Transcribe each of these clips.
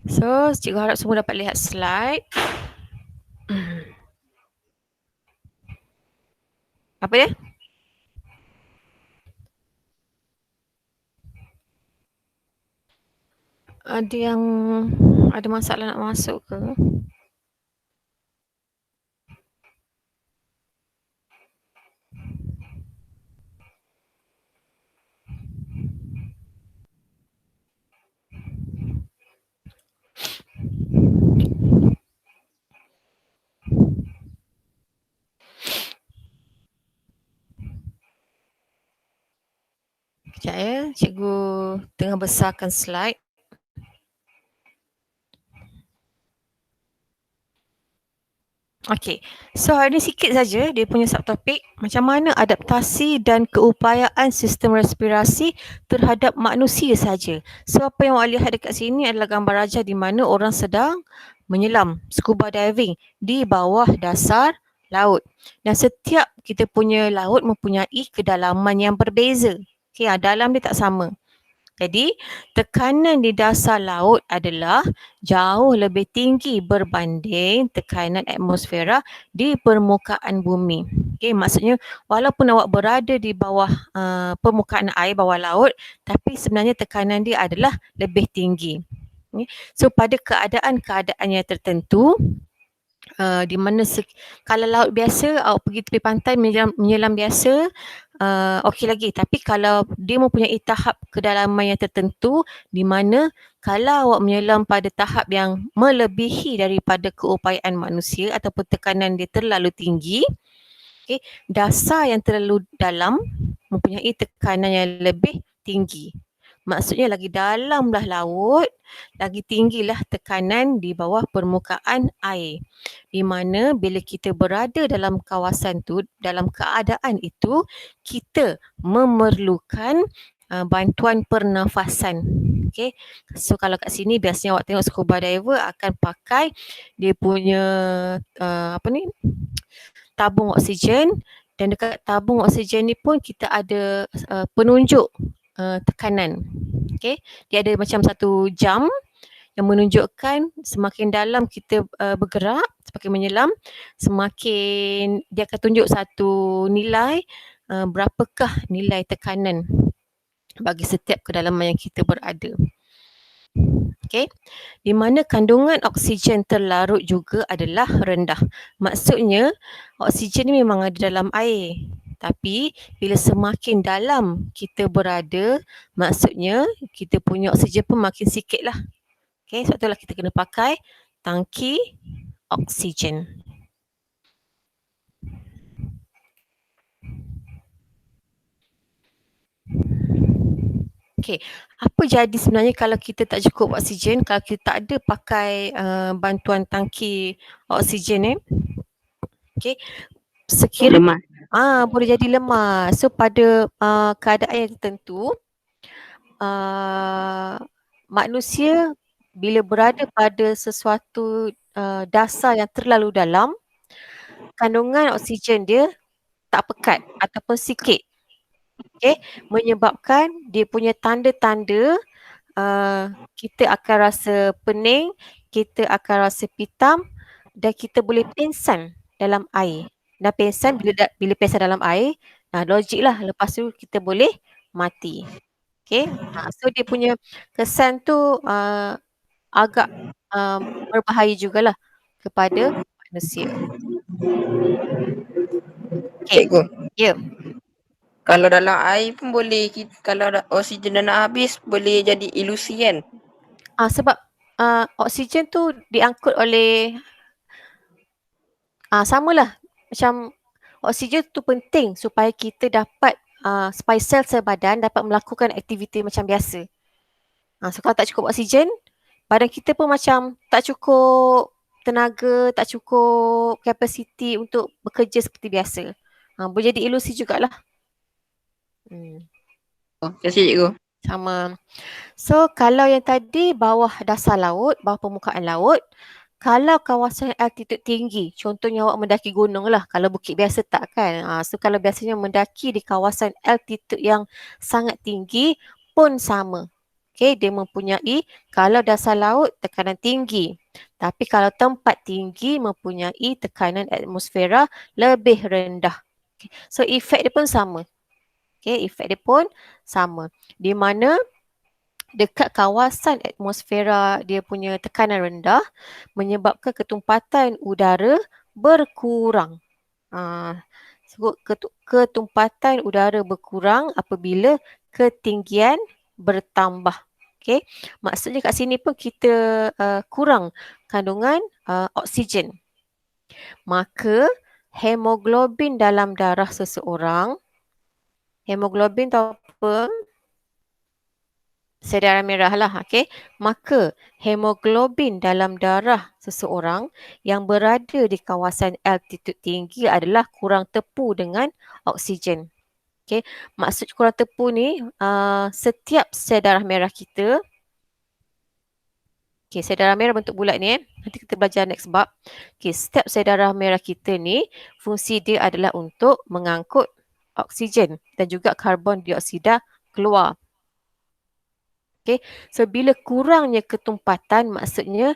So, cikgu harap semua dapat lihat slide. Apa dia? Ada yang ada masalah nak masuk ke? Sekejap ya, cikgu tengah besarkan slide. Okey, so hari ni sikit saja dia punya subtopik, macam mana adaptasi dan keupayaan sistem respirasi terhadap manusia saja. So apa yang awak lihat dekat sini adalah gambar rajah di mana orang sedang menyelam, scuba diving di bawah dasar laut. Dan setiap kita punya laut mempunyai kedalaman yang berbeza. Okey, dalam dia tak sama. Jadi, tekanan di dasar laut adalah jauh lebih tinggi berbanding tekanan atmosfera di permukaan bumi. Okey, maksudnya walaupun awak berada di bawah permukaan air, bawah laut, tapi sebenarnya tekanan dia adalah lebih tinggi. Okay. So, pada keadaan-keadaan yang tertentu, di mana kalau laut biasa awak pergi tepi pantai menyelam biasa, okey lagi, tapi kalau dia mempunyai tahap kedalaman yang tertentu di mana kalau awak menyelam pada tahap yang melebihi daripada keupayaan manusia ataupun tekanan dia terlalu tinggi, okay, dasar yang terlalu dalam mempunyai tekanan yang lebih tinggi. Maksudnya lagi dalamlah laut, lagi tinggilah tekanan di bawah permukaan air. Di mana bila kita berada dalam kawasan tu, dalam keadaan itu, kita memerlukan bantuan pernafasan. Okay. So kalau kat sini biasanya awak tengok scuba diver akan pakai dia punya tabung oksigen, dan dekat tabung oksigen ni pun kita ada penunjuk tekanan. Okay. Dia ada macam satu jam yang menunjukkan semakin dalam kita bergerak, semakin menyelam, semakin dia akan tunjuk satu nilai berapakah nilai tekanan bagi setiap kedalaman yang kita berada. Okay. Di mana kandungan oksigen terlarut juga adalah rendah. Maksudnya oksigen ni memang ada dalam air. Tapi bila semakin dalam kita berada, maksudnya kita punya oksigen pun makin sikit lah. Okay, sebab itulah kita kena pakai tangki oksigen. Okay, apa jadi sebenarnya kalau kita tak cukup oksigen, kalau kita tak ada pakai bantuan tangki oksigen ni? Okay, sekiranya boleh jadi lemas. So pada keadaan yang tertentu, manusia bila berada pada sesuatu dasar yang terlalu dalam, kandungan oksigen dia tak pekat ataupun sikit. Okay, menyebabkan dia punya tanda-tanda kita akan rasa pening, kita akan rasa pitam dan kita boleh pingsan dalam air. Dan pingsan bila pingsan dalam air, logik lah, lepas tu kita boleh mati. Okay, so dia punya kesan tu agak berbahaya jugalah kepada manusia. Okay. Cikgu, Ya. kalau dalam air pun boleh, kalau oksigen dah nak habis, boleh jadi ilusi kan? Sebab oksigen tu diangkut oleh samalah macam oksigen tu penting supaya kita dapat supaya sel-sel badan dapat melakukan aktiviti macam biasa. So kalau tak cukup oksigen, badan kita pun macam tak cukup tenaga, tak cukup kapasiti untuk bekerja seperti biasa. Boleh jadi ilusi jugalah. Terima kasih cikgu. Sama. So kalau yang tadi bawah dasar laut, bawah permukaan laut, kalau kawasan altitude tinggi, contohnya awak mendaki gunung lah, kalau bukit biasa tak kan. So kalau biasanya mendaki di kawasan altitude yang sangat tinggi pun sama. Okay, dia mempunyai, kalau dasar laut tekanan tinggi. Tapi kalau tempat tinggi mempunyai tekanan atmosfera lebih rendah. Okay. So efek dia pun sama. Okay, efek dia pun sama. Di mana dekat kawasan atmosfera dia punya tekanan rendah menyebabkan ketumpatan udara berkurang. Ketumpatan udara berkurang apabila ketinggian bertambah. Okay. Maksudnya kat sini pun kita kurang kandungan oksigen. Maka hemoglobin dalam darah seseorang, hemoglobin tahu apa? Sedarah merah lah, okay. Maka hemoglobin dalam darah seseorang yang berada di kawasan altitude tinggi adalah kurang tepu dengan oksigen. Okay. Maksud kurang tepu ni, setiap sel darah merah kita, okay, sel darah merah bentuk bulat ni, nanti kita belajar next bab. Okay, setiap sel darah merah kita ni, fungsi dia adalah untuk mengangkut oksigen dan juga karbon dioksida keluar. Okay, so bila kurangnya ketumpatan, maksudnya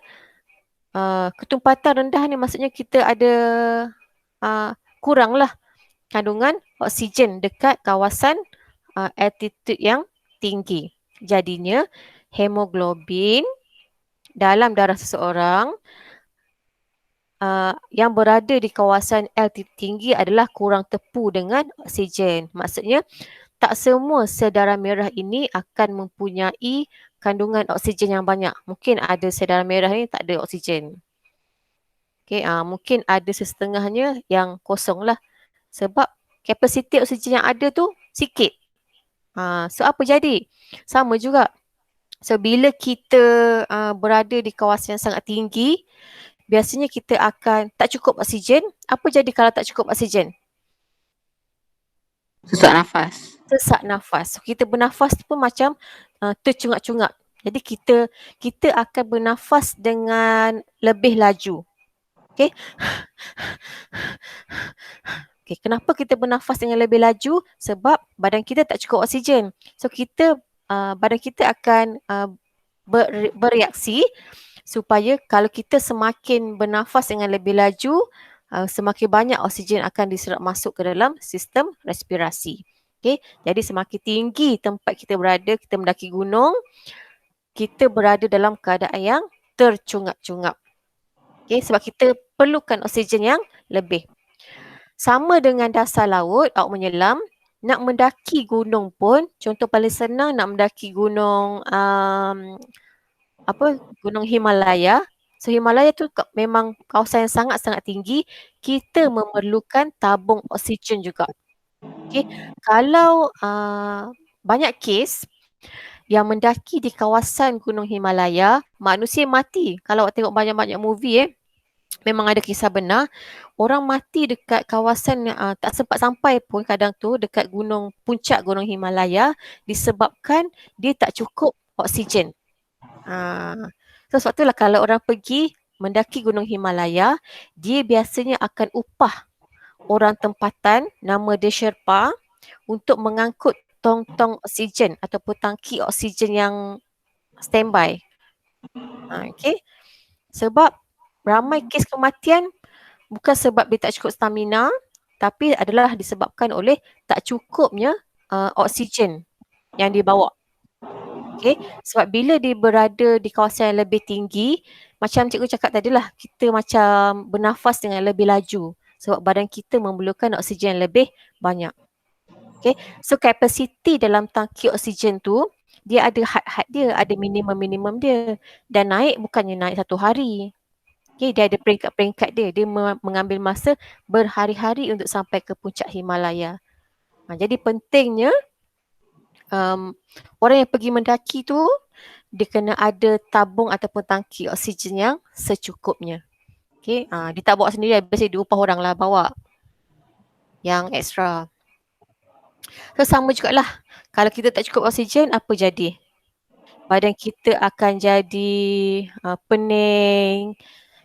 ketumpatan rendah ni maksudnya kita ada kuranglah kandungan oksigen dekat kawasan altitude yang tinggi. Jadinya hemoglobin dalam darah seseorang yang berada di kawasan altitude tinggi adalah kurang tepu dengan oksigen. Maksudnya tak semua sel darah merah ini akan mempunyai kandungan oksigen yang banyak. Mungkin ada sel darah merah ni tak ada oksigen. Okay, mungkin ada setengahnya yang kosong lah. Sebab kapasiti oksigen yang ada tu sikit. So apa jadi? Sama juga. So bila kita berada di kawasan yang sangat tinggi, biasanya kita akan tak cukup oksigen. Apa jadi kalau tak cukup oksigen? Sesak nafas. Sesak nafas. So, kita bernafas pun macam tercungap-cungap. Jadi kita akan bernafas dengan lebih laju. Okay. Okay, kenapa kita bernafas dengan lebih laju? Sebab badan kita tak cukup oksigen. So badan kita akan bereaksi supaya kalau kita semakin bernafas dengan lebih laju, semakin banyak oksigen akan diserap masuk ke dalam sistem respirasi. Okay, jadi semakin tinggi tempat kita berada, kita mendaki gunung, kita berada dalam keadaan yang tercungap-cungap. Okay, sebab kita perlukan oksigen yang lebih. Sama dengan dasar laut, awak menyelam, nak mendaki gunung pun, contoh paling senang nak mendaki gunung Gunung Himalaya. So Himalaya tu memang kawasan yang sangat-sangat tinggi, kita memerlukan tabung oksigen juga. Okay. Kalau banyak kes yang mendaki di kawasan Gunung Himalaya, manusia mati. Kalau awak tengok banyak-banyak movie memang ada kisah benar. Orang mati dekat kawasan tak sempat sampai pun kadang tu dekat puncak Gunung Himalaya disebabkan dia tak cukup oksigen. So sebab itulah kalau orang pergi mendaki Gunung Himalaya, dia biasanya akan upah orang tempatan, nama dia Sherpa, untuk mengangkut tong-tong oksigen ataupun tangki oksigen yang standby. Okay. Sebab ramai kes kematian bukan sebab dia tak cukup stamina, tapi adalah disebabkan oleh tak cukupnya oksigen yang dibawa. Okay. Sebab bila dia berada di kawasan yang lebih tinggi, macam cikgu cakap tadi lah, kita macam bernafas dengan lebih laju. Sebab badan kita memerlukan oksigen yang lebih banyak. Okay. So kapasiti dalam tangki oksigen tu, dia ada had-had dia, ada minimum-minimum dia. Dan naik bukannya naik satu hari. Okay, dia ada peringkat-peringkat dia. Dia mengambil masa berhari-hari untuk sampai ke puncak Himalaya. Jadi pentingnya orang yang pergi mendaki tu, dia kena ada tabung ataupun tangki oksigen yang secukupnya. Okay, dia tak bawa sendiri, biasanya dia upah orang lah bawa yang ekstra. So sama jugalah, kalau kita tak cukup oksigen, apa jadi? Badan kita akan jadi pening,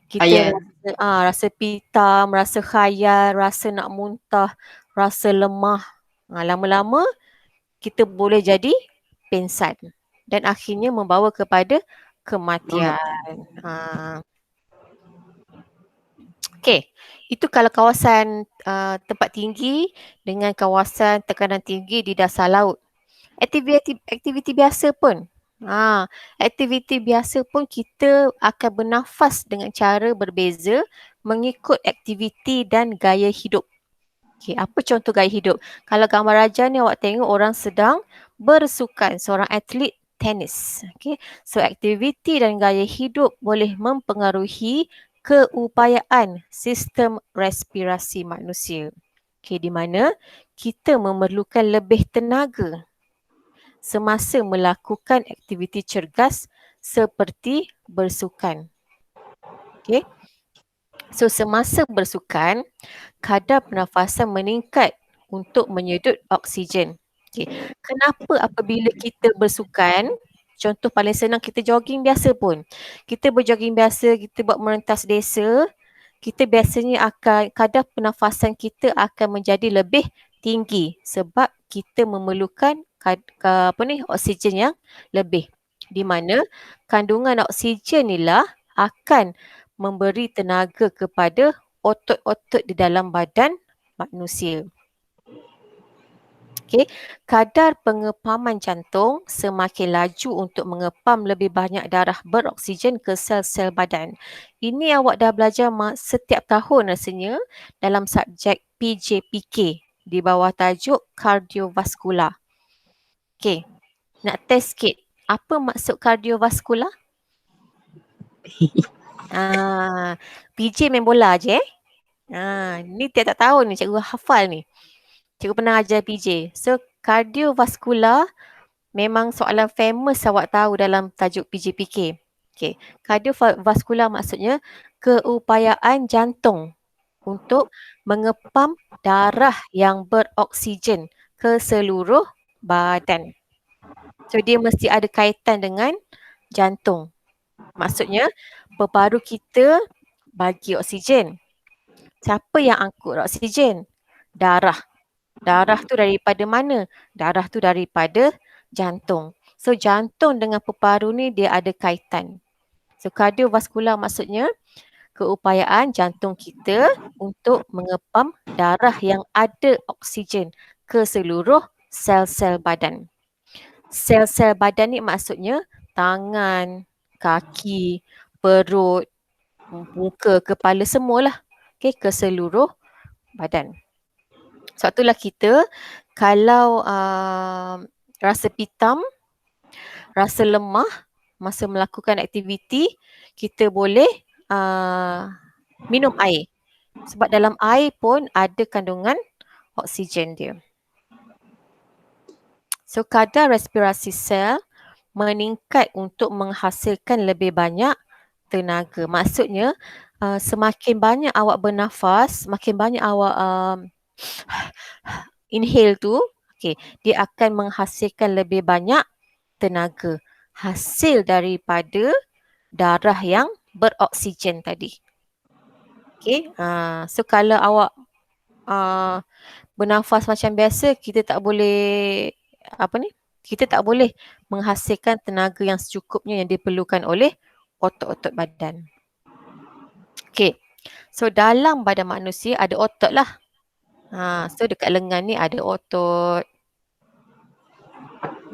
kita rasa pitam, rasa khayal, rasa nak muntah, rasa lemah. Lama-lama kita boleh jadi pingsan. dan akhirnya membawa kepada kematian. Ha. Okey, itu kalau kawasan tempat tinggi dengan kawasan tekanan tinggi di dasar laut. Aktiviti biasa pun. Aktiviti biasa pun kita akan bernafas dengan cara berbeza mengikut aktiviti dan gaya hidup. Okey, apa contoh gaya hidup? Kalau gambar raja ni awak tengok orang sedang bersukan, seorang atlet tenis. Okey, so aktiviti dan gaya hidup boleh mempengaruhi keupayaan sistem respirasi manusia. Okey, di mana kita memerlukan lebih tenaga semasa melakukan aktiviti cergas seperti bersukan. Okey. So semasa bersukan, kadar pernafasan meningkat untuk menyedut oksigen. Okey. Kenapa apabila kita bersukan, contoh paling senang kita jogging biasa pun. Kita berjogging biasa, kita buat merentas desa, kita biasanya akan kadar pernafasan kita akan menjadi lebih tinggi sebab kita memerlukan oksigen yang lebih. Di mana kandungan oksigen inilah akan memberi tenaga kepada otot-otot di dalam badan manusia. Okey, kadar pengepaman jantung semakin laju untuk mengepam lebih banyak darah beroksigen ke sel-sel badan. Ini awak dah belajar setiap tahun rasanya dalam subjek PJPK di bawah tajuk kardiovaskular. Okey, nak test sikit. Apa maksud kardiovaskular? PJ main bola je ni tiap-tiap tahun ni cikgu hafal ni. Cikgu pernah ajar PJ. So, kardiovaskular memang soalan famous awak tahu dalam tajuk PJPK. Okay. Kardiovaskular maksudnya keupayaan jantung untuk mengepam darah yang beroksigen ke seluruh badan. So, dia mesti ada kaitan dengan jantung. Maksudnya, paru-paru kita bagi oksigen. Siapa yang angkut oksigen? Darah. Darah tu daripada mana? Darah tu daripada jantung. So jantung dengan paru-paru ni dia ada kaitan. So kardiovaskular maksudnya keupayaan jantung kita untuk mengepam darah yang ada oksigen ke seluruh sel-sel badan. Sel-sel badan ni maksudnya tangan, kaki, perut, muka, kepala semualah. Okay, ke seluruh badan. Sebab itulah kita kalau rasa pitam, rasa lemah masa melakukan aktiviti, kita boleh minum air. Sebab dalam air pun ada kandungan oksigen dia. So kadar respirasi sel meningkat untuk menghasilkan lebih banyak tenaga. Maksudnya semakin banyak awak bernafas, semakin banyak awak inhale tu, okay, dia akan menghasilkan lebih banyak tenaga hasil daripada darah yang beroksigen tadi. Okay, so kalau awak bernafas macam biasa, kita tak boleh kita tak boleh menghasilkan tenaga yang secukupnya yang diperlukan oleh otot-otot badan. Okay, so dalam badan manusia ada otot lah. So dekat lengan ni ada otot,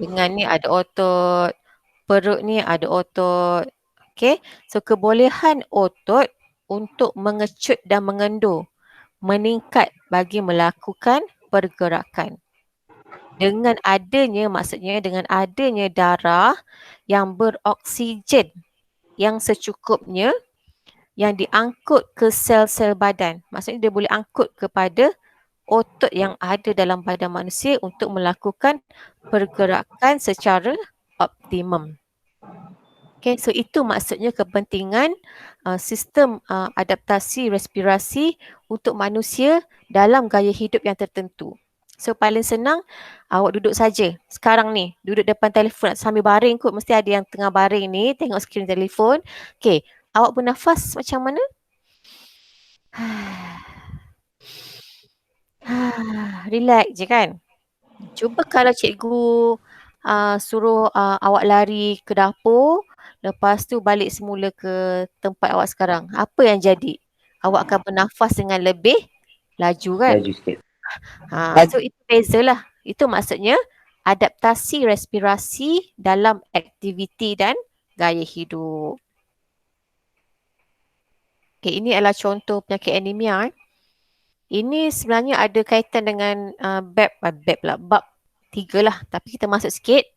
lengan ni ada otot, perut ni ada otot. Okay, so kebolehan otot untuk mengecut dan mengendur meningkat bagi melakukan pergerakan. Maksudnya dengan adanya darah yang beroksigen yang secukupnya yang diangkut ke sel-sel badan. Maksudnya dia boleh angkut kepada otot yang ada dalam badan manusia untuk melakukan pergerakan secara optimum. Okay, so itu maksudnya kepentingan sistem adaptasi respirasi untuk manusia dalam gaya hidup yang tertentu. So paling senang awak duduk saja. Sekarang ni duduk depan telefon sambil baring kot, mesti ada yang tengah baring ni tengok skrin telefon. Okay, awak bernafas macam mana? Relax je kan? Cuba kalau cikgu suruh awak lari ke dapur, lepas tu balik semula ke tempat awak sekarang. Apa yang jadi? Awak akan bernafas dengan lebih laju kan? Laju sikit. So itu bezalah. Itu maksudnya adaptasi respirasi dalam aktiviti dan gaya hidup. Okay, ini adalah contoh penyakit anemia. Ini sebenarnya ada kaitan dengan bab 3 lah. Tapi kita masuk sikit.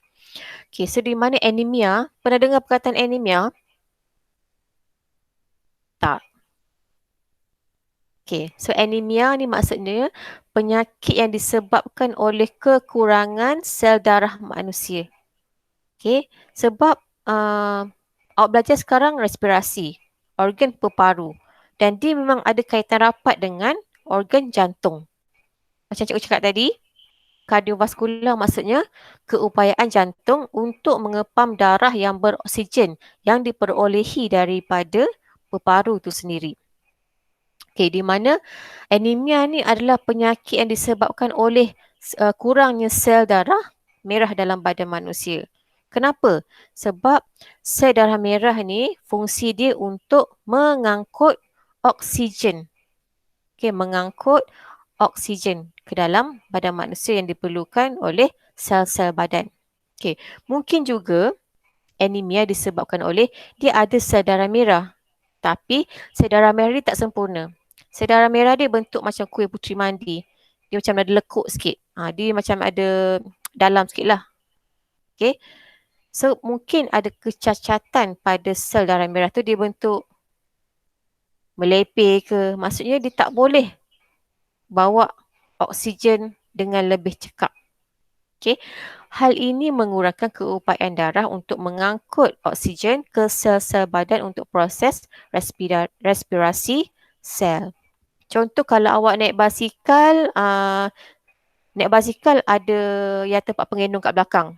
Okay, so di mana anemia? Pernah dengar perkataan anemia? Tak. Okay, so anemia ni maksudnya penyakit yang disebabkan oleh kekurangan sel darah manusia. Okay, sebab awak belajar sekarang respirasi, organ peparu, dan dia memang ada kaitan rapat dengan organ jantung. Macam cikgu cakap tadi, kardiovaskular maksudnya keupayaan jantung untuk mengepam darah yang beroksigen yang diperolehi daripada peparu itu sendiri. Okay, di mana anemia ni adalah penyakit yang disebabkan oleh kurangnya sel darah merah dalam badan manusia. Kenapa? Sebab sel darah merah ni fungsi dia untuk mengangkut oksigen. Okay, mengangkut oksigen ke dalam badan manusia yang diperlukan oleh sel-sel badan. Okay, mungkin juga anemia disebabkan oleh dia ada sel darah merah. Tapi sel darah merah dia tak sempurna. Sel darah merah dia bentuk macam kuih puteri mandi. Dia macam ada lekuk sikit. Dia macam ada dalam sikit lah. Okay. So mungkin ada kecacatan pada sel darah merah tu, dia bentuk melepeh ke. Maksudnya dia tak boleh bawa oksigen dengan lebih cekap. Okay. Hal ini mengurangkan keupayaan darah untuk mengangkut oksigen ke sel-sel badan untuk proses respirasi sel. Contoh kalau awak naik basikal ada yang tempat pengendong kat belakang.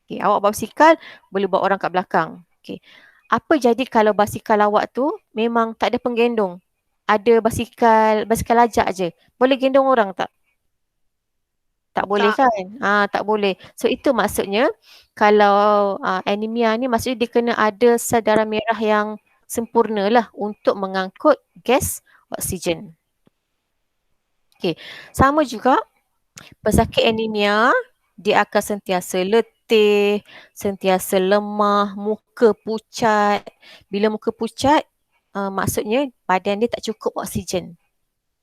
Okay, awak basikal boleh bawa orang kat belakang. Okay. Apa jadi kalau basikal awak tu memang tak ada penggendong? Ada basikal lajak je. Boleh gendong orang tak? Tak boleh kan? Tak boleh. So itu maksudnya kalau anemia ni maksudnya dia kena ada sel darah merah yang sempurna lah untuk mengangkut gas oksigen. Okay. Sama juga pesakit anemia, dia akan sentiasa letih, sentiasa lemah, muka pucat. Bila muka pucat, maksudnya badan dia tak cukup oksigen.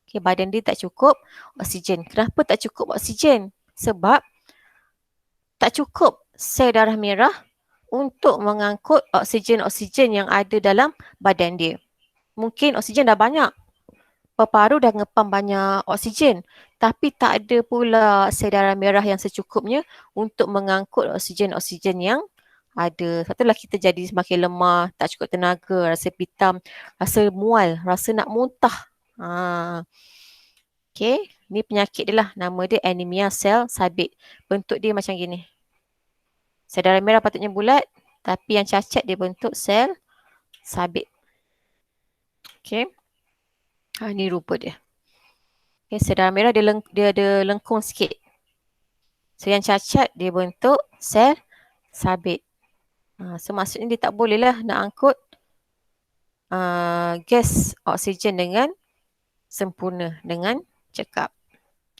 Okay, badan dia tak cukup oksigen. Kenapa tak cukup oksigen? Sebab tak cukup sel darah merah untuk mengangkut oksigen-oksigen yang ada dalam badan dia. Mungkin oksigen dah banyak. Peparu dah ngepam banyak oksigen, tapi tak ada pula sel darah merah yang secukupnya untuk mengangkut oksigen-oksigen yang ada. Sebab itulah kita jadi semakin lemah, tak cukup tenaga, rasa pitam, rasa mual, rasa nak muntah. Okay, ni penyakit dia lah. Nama dia anemia sel sabit. Bentuk dia macam gini. Sel darah merah patutnya bulat, tapi yang cacat dia bentuk sel sabit. Okay. Ni rupa dia. Okay, sel darah merah dia ada lengkung sikit. So yang cacat dia bentuk sel sabit. So maksudnya dia tak boleh lah nak angkut gas oksigen dengan sempurna, dengan cekap.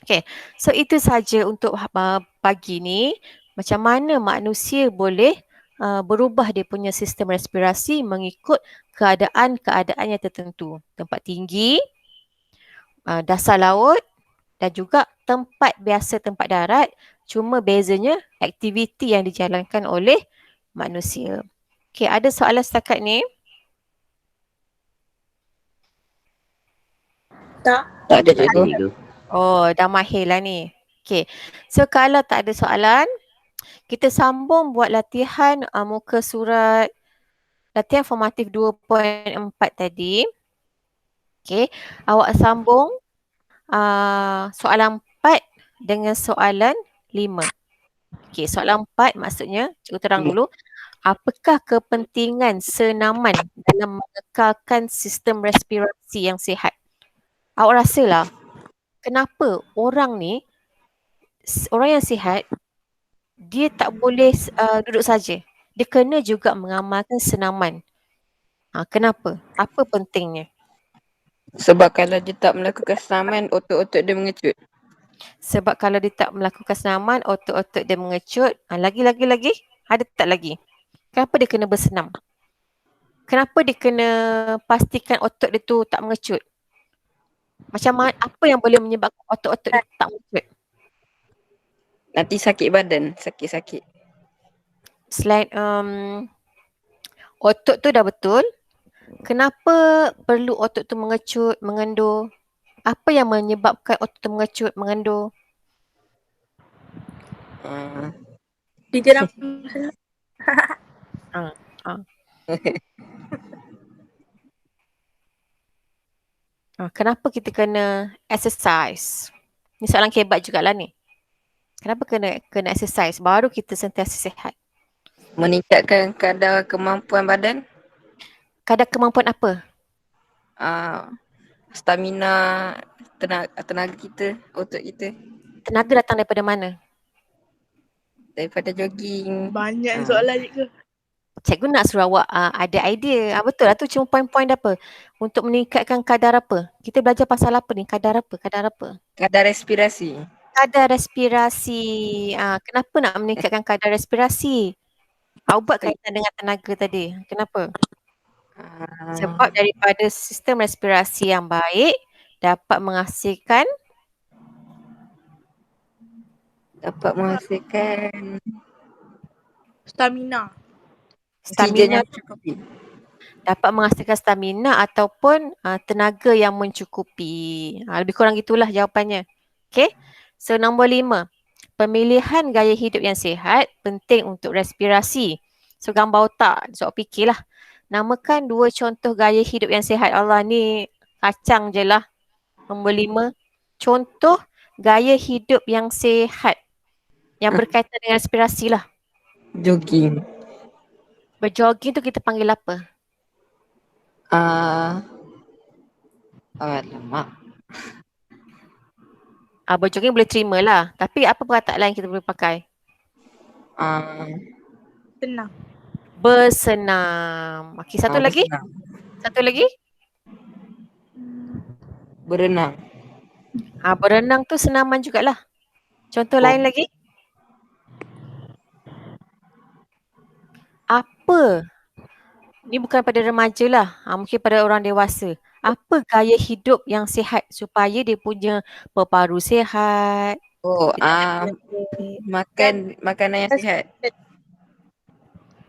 Okay, so itu saja untuk pagi ni. Macam mana manusia boleh berubah dia punya sistem respirasi mengikut keadaan-keadaan yang tertentu. Tempat tinggi, dasar laut dan juga tempat biasa, tempat darat. Cuma bezanya aktiviti yang dijalankan oleh manusia. Okay, ada soalan setakat ni? Tak ada cikgu. Oh, dah mahir lah ni. Okay, so kalau tak ada soalan, kita sambung buat latihan muka surat, latihan formatif 2.4 tadi. Okay, awak sambung soalan 4 dengan soalan 5. Okay, soalan 4 maksudnya, cikgu terang dulu. Apakah kepentingan senaman dalam mengekalkan sistem respirasi yang sihat? Awak rasalah, kenapa orang yang sihat Dia tak boleh duduk saja. Dia kena juga mengamalkan senaman. Kenapa? Apa pentingnya? Sebab kalau dia tak melakukan senaman, otot-otot dia mengecut. Sebab kalau dia tak melakukan senaman, otot-otot dia mengecut. Lagi. Ada tak lagi? Kenapa dia kena bersenam? Kenapa dia kena pastikan otot dia tu tak mengecut? Macam mana, apa yang boleh menyebabkan otot-otot dia tak mengecut? Nanti sakit badan, sakit-sakit. Selain otot tu dah betul, kenapa perlu otot tu mengecut, mengendur? Apa yang menyebabkan otot tu mengecut, mengendur? Uh, Dia gerak. Ah, ah. Kenapa kita kena exercise? Ni soalan kebat jugalah ni. Kenapa kena exercise? Baru kita sentiasa sihat. meningkatkan kadar kemampuan badan, Kadar kemampuan apa? stamina, tenaga kita, otot kita. Tenaga datang daripada mana? Daripada jogging. Banyak soalan je ke? Cikgu nak suruh awak ada idea. Betul lah tu, cuma poin-poin apa? Untuk meningkatkan kadar apa? Kita belajar pasal apa ni? Kadar apa? Kadar respirasi. Kadar respirasi. Kenapa nak meningkatkan kadar respirasi? Awak buat kaitan dengan tenaga tadi. Kenapa? Sebab daripada sistem respirasi yang baik dapat menghasilkan Stamina. oksigen stamina, yang mencukupi. dapat menghasilkan stamina ataupun tenaga yang mencukupi. Lebih kurang gitulah jawapannya. Okay. So nombor 5. Pemilihan gaya hidup yang sihat penting untuk respirasi. So gambar otak, so fikirlah. Namakan 2 contoh gaya hidup yang sihat. Allah ni kacang je lah. Nombor 5. Contoh gaya hidup yang sihat. Yang berkaitan dengan respirasi lah. Jogging. Berjogging tu kita panggil apa? Alamak. Berjogging boleh terima lah. Tapi apa perkataan lain kita boleh pakai? Tenang. Bersenam. Okey, satu lagi? Bersenam. Satu lagi? Berenang. Berenang tu senaman jugalah. Contoh lain lagi? Apa? Ni bukan pada remaja lah. Mungkin pada orang dewasa. Apa gaya hidup yang sihat supaya dia punya paru sihat? Makan makanan yang sihat.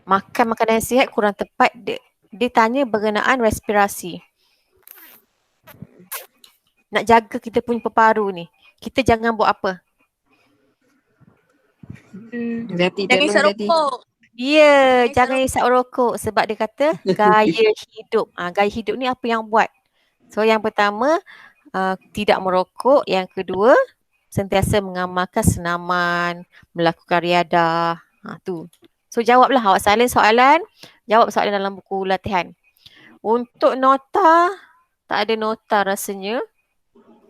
Makan makanan yang sihat kurang tepat. Dia tanya berkenaan respirasi. Nak jaga kita punya paru ni. Kita jangan buat apa? Jangan isap rokok. Ya, jangan isap rokok sebab dia kata gaya hidup. Gaya hidup ni apa yang buat? So yang pertama, tidak merokok. Yang kedua, sentiasa mengamalkan senaman, melakukan riadah. Tu. So jawablah, awak salin soalan, jawab soalan dalam buku latihan. Untuk nota, tak ada nota rasanya.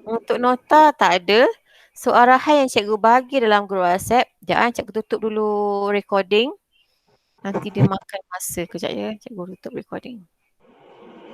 Untuk nota tak ada. So arahan yang cikgu bagi dalam grup WhatsApp, sekejap cikgu tutup dulu recording. Nanti dia makan masa. Kejap ya, cikgu tutup recording.